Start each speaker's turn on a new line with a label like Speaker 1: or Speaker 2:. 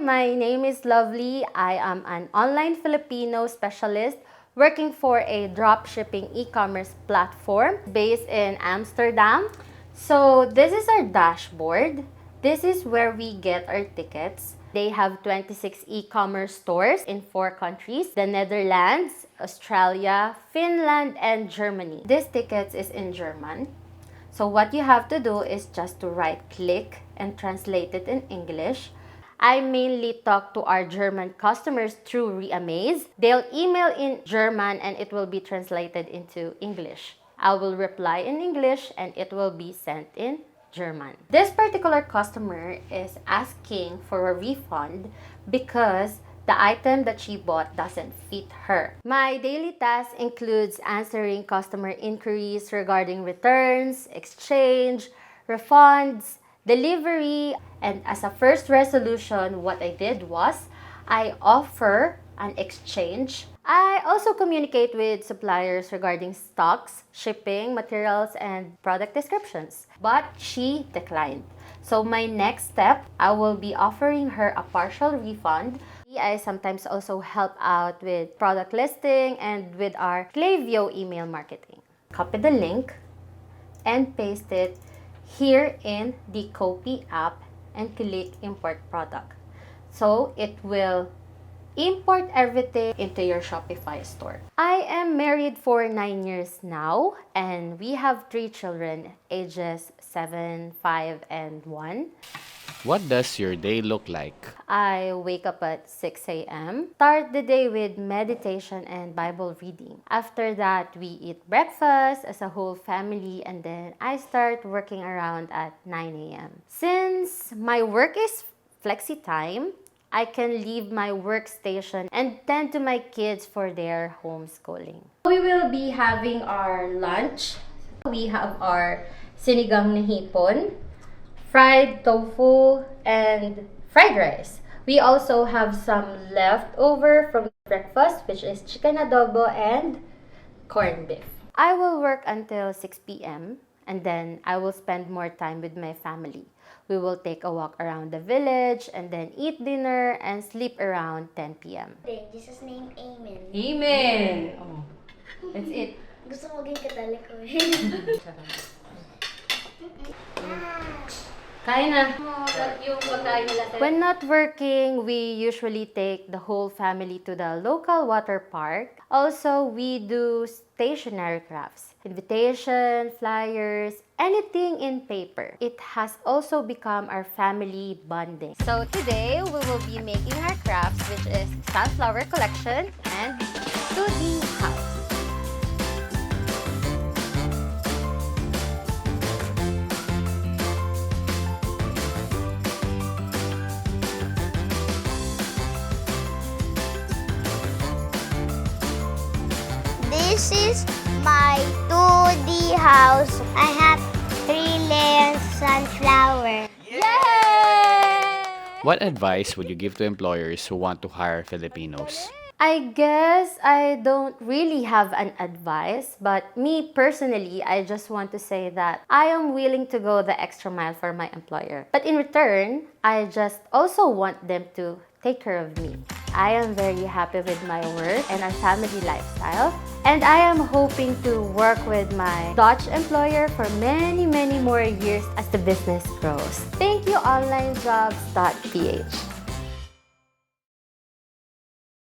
Speaker 1: my name is Lovely. I am an online Filipino specialist working for a dropshipping e-commerce platform based in Amsterdam. So this is our dashboard. This is where we get our tickets. They have 26 e-commerce stores in 4 countries: the Netherlands, Australia, Finland, and Germany. This tickets is in German. So what you have to do is just to right-click and translate it in English. I mainly talk to our German customers through Reamaze. They'll email in German and it will be translated into English. I will reply in English and it will be sent in German. This particular customer is asking for a refund because the item that she bought doesn't fit her. My daily task includes answering customer inquiries regarding returns, exchange, refunds, delivery, and as a first resolution, what I did was I offer an exchange. I also communicate with suppliers regarding stocks, shipping, materials, and product descriptions. But she declined. So my next step, I will be offering her a partial refund. I sometimes also help out with product listing and with our Klaviyo email marketing. Copy the link and paste it here in the Copy app and click Import Product. So it will import everything into your Shopify store. I am married for 9 years now and we have 3 children, ages 7, 5, and 1.
Speaker 2: What does your day look like?
Speaker 1: I wake up at 6 a.m., start the day with meditation and Bible reading. After that, we eat breakfast as a whole family and then I start working around at 9 a.m. Since my work is flexi time, I can leave my workstation and tend to my kids for their homeschooling. We will be having our lunch. We have our sinigang na hipon, fried tofu, and fried rice. We also have some leftover from breakfast, which is chicken adobo and corned beef. I will work until 6 p.m. and then I will spend more time with my family. We will take a walk around the village and then eat dinner and sleep around 10 p.m.
Speaker 3: In Jesus' name, amen.
Speaker 1: Amen! Oh, that's it.
Speaker 3: Gusto mo maging katoliko eh.
Speaker 1: Kain na. When not working, we usually take the whole family to the local water park. Also, we do stationery crafts, invitation, flyers, anything in paper. It has also become our family bonding. So today, we will be making our crafts, which is sunflower collection and 2D house.
Speaker 3: This is my 2D house. I have 3 layers sunflower.
Speaker 1: Yay!
Speaker 2: What advice would you give to employers who want to hire Filipinos?
Speaker 1: I guess I don't really have an advice, but me personally, I just want to say that I am willing to go the extra mile for my employer. But in return, I just also want them to take care of me. I am very happy with my work and our family lifestyle, and I am hoping to work with my Dutch employer for many, many more years as the business grows. Thank you, Onlinejobs.ph.